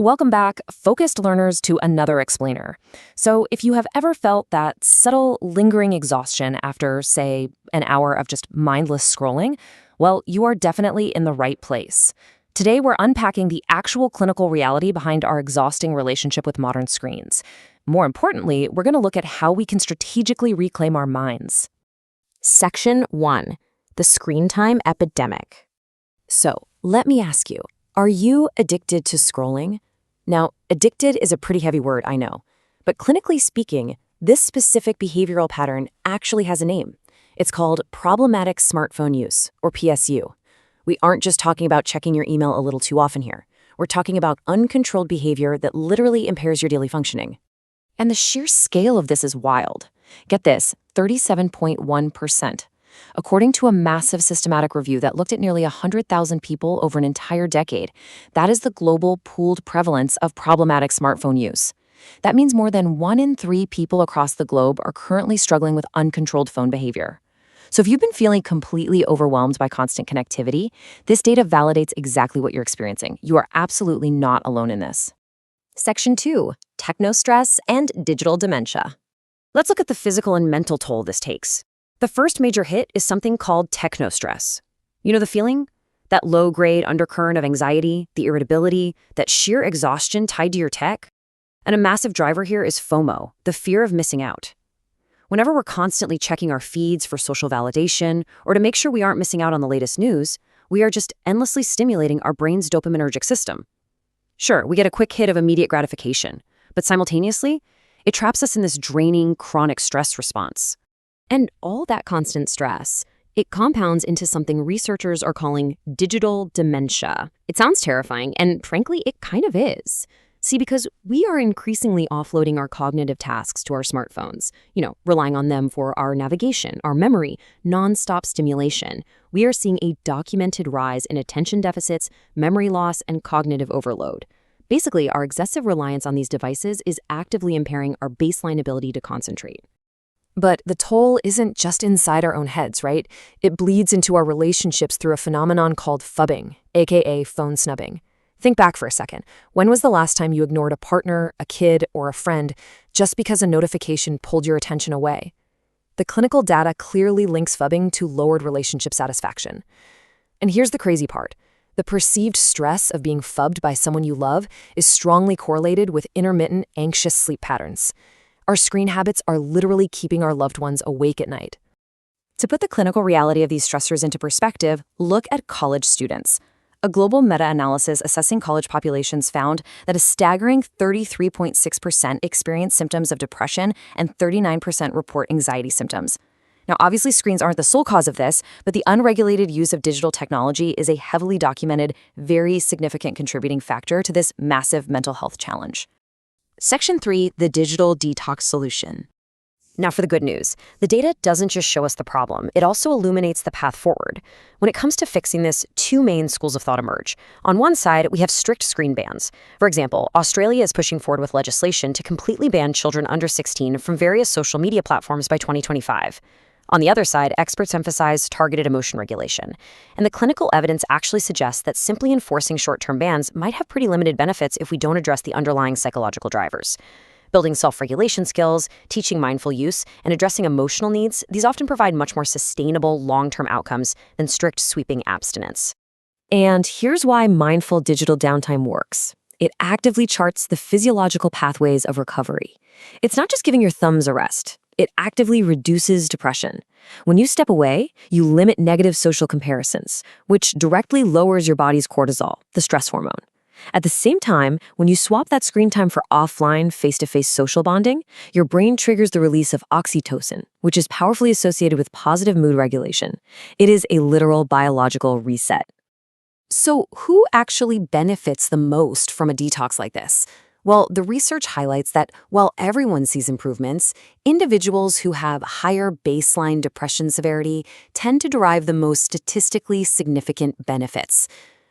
Welcome back, focused learners, to another explainer. So, if you have ever felt that subtle, lingering exhaustion after, say, an hour of just mindless scrolling, well, you are definitely in the right place. Today, we're unpacking the actual clinical reality behind our exhausting relationship with modern screens. More importantly, we're going to look at how we can strategically reclaim our minds. Section 1. The Screen Time Epidemic. So, let me ask you, are you addicted to scrolling? Now, addicted is a pretty heavy word, I know. But clinically speaking, this specific behavioral pattern actually has a name. It's called problematic smartphone use, or PSU. We aren't just talking about checking your email a little too often here. We're talking about uncontrolled behavior that literally impairs your daily functioning. And the sheer scale of this is wild. Get this, 37.1%. According to a massive systematic review that looked at nearly 100,000 people over an entire decade, that is the global pooled prevalence of problematic smartphone use. That means more than 1 in 3 people across the globe are currently struggling with uncontrolled phone behavior. So if you've been feeling completely overwhelmed by constant connectivity, this data validates exactly what you're experiencing. You are absolutely not alone in this. Section 2. Technostress and digital dementia. Let's look at the physical and mental toll this takes. The first major hit is something called technostress. You know the feeling? That low-grade undercurrent of anxiety, the irritability, that sheer exhaustion tied to your tech? And a massive driver here is FOMO, the fear of missing out. Whenever we're constantly checking our feeds for social validation or to make sure we aren't missing out on the latest news, we are just endlessly stimulating our brain's dopaminergic system. Sure, we get a quick hit of immediate gratification, but simultaneously, it traps us in this draining, chronic stress response. And all that constant stress, it compounds into something researchers are calling digital dementia. It sounds terrifying, and frankly, it kind of is. See, because we are increasingly offloading our cognitive tasks to our smartphones, relying on them for our navigation, our memory, nonstop stimulation. We are seeing a documented rise in attention deficits, memory loss, and cognitive overload. Basically, our excessive reliance on these devices is actively impairing our baseline ability to concentrate. But the toll isn't just inside our own heads, right? It bleeds into our relationships through a phenomenon called phubbing, aka phone snubbing. Think back for a second. When was the last time you ignored a partner, a kid, or a friend just because a notification pulled your attention away? The clinical data clearly links phubbing to lowered relationship satisfaction. And here's the crazy part. The perceived stress of being phubbed by someone you love is strongly correlated with intermittent, anxious sleep patterns. Our screen habits are literally keeping our loved ones awake at night. To put the clinical reality of these stressors into perspective, look at college students. A global meta-analysis assessing college populations found that a staggering 33.6% experience symptoms of depression and 39% report anxiety symptoms. Now, obviously, screens aren't the sole cause of this, but the unregulated use of digital technology is a heavily documented, very significant contributing factor to this massive mental health challenge. Section 3, the digital detox solution. Now for the good news. The data doesn't just show us the problem, it also illuminates the path forward. When it comes to fixing this, 2 main schools of thought emerge. On one side, we have strict screen bans. For example, Australia is pushing forward with legislation to completely ban children under 16 from various social media platforms by 2025. On the other side, experts emphasize targeted emotion regulation. And the clinical evidence actually suggests that simply enforcing short-term bans might have pretty limited benefits if we don't address the underlying psychological drivers. Building self-regulation skills, teaching mindful use, and addressing emotional needs, these often provide much more sustainable long-term outcomes than strict sweeping abstinence. And here's why mindful digital downtime works. It actively charts the physiological pathways of recovery. It's not just giving your thumbs a rest. It actively reduces depression. When you step away, you limit negative social comparisons, which directly lowers your body's cortisol, the stress hormone. At the same time, when you swap that screen time for offline, face-to-face social bonding, your brain triggers the release of oxytocin, which is powerfully associated with positive mood regulation. It is a literal biological reset. So who actually benefits the most from a detox like this? Well, the research highlights that while everyone sees improvements, individuals who have higher baseline depression severity tend to derive the most statistically significant benefits.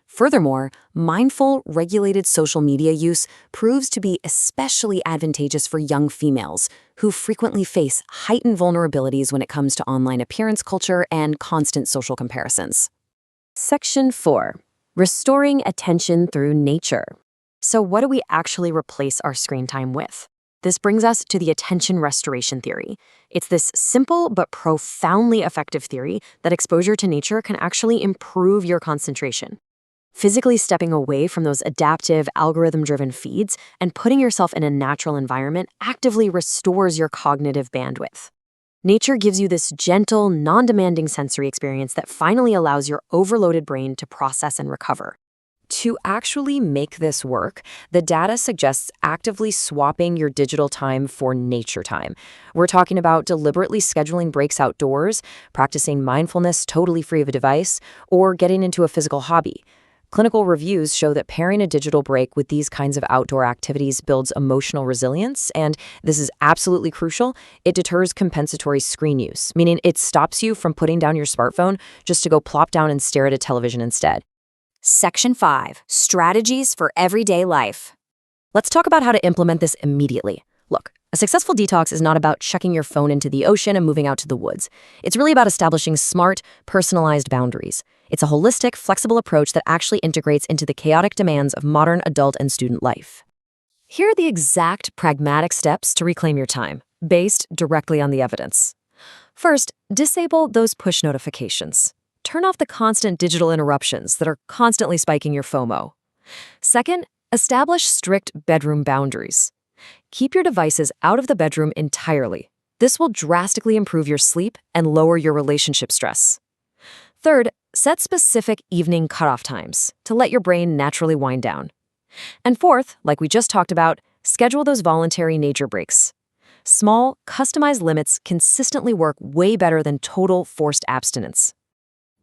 Furthermore, mindful, regulated social media use proves to be especially advantageous for young females, who frequently face heightened vulnerabilities when it comes to online appearance culture and constant social comparisons. Section 4. Restoring attention through nature. So what do we actually replace our screen time with? This brings us to the attention restoration theory. It's this simple but profoundly effective theory that exposure to nature can actually improve your concentration. Physically stepping away from those adaptive, algorithm-driven feeds and putting yourself in a natural environment actively restores your cognitive bandwidth. Nature gives you this gentle, non-demanding sensory experience that finally allows your overloaded brain to process and recover. To actually make this work, the data suggests actively swapping your digital time for nature time. We're talking about deliberately scheduling breaks outdoors, practicing mindfulness totally free of a device, or getting into a physical hobby. Clinical reviews show that pairing a digital break with these kinds of outdoor activities builds emotional resilience, and this is absolutely crucial. It deters compensatory screen use, meaning it stops you from putting down your smartphone just to go plop down and stare at a television instead. Section 5. Strategies for everyday life. Let's talk about how to implement this immediately. Look, a successful detox is not about chucking your phone into the ocean and moving out to the woods. It's really about establishing smart, personalized boundaries. It's a holistic, flexible approach that actually integrates into the chaotic demands of modern adult and student life. Here are the exact pragmatic steps to reclaim your time, based directly on the evidence. First, disable those push notifications. Turn off the constant digital interruptions that are constantly spiking your FOMO. Second, establish strict bedroom boundaries. Keep your devices out of the bedroom entirely. This will drastically improve your sleep and lower your relationship stress. Third, set specific evening cutoff times to let your brain naturally wind down. And fourth, like we just talked about, schedule those voluntary nature breaks. Small, customized limits consistently work way better than total forced abstinence.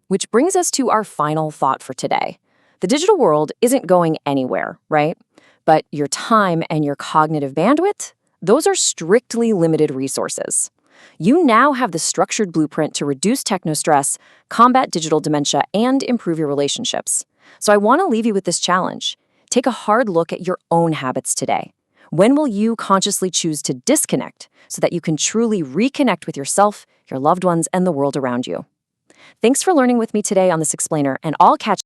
Which brings us to our final thought for today. The digital world isn't going anywhere, right? But your time and your cognitive bandwidth, those are strictly limited resources. You now have the structured blueprint to reduce techno-stress, combat digital dementia, and improve your relationships. So I want to leave you with this challenge. Take a hard look at your own habits today. When will you consciously choose to disconnect so that you can truly reconnect with yourself, your loved ones, and the world around you? Thanks for learning with me today on this explainer, and I'll catch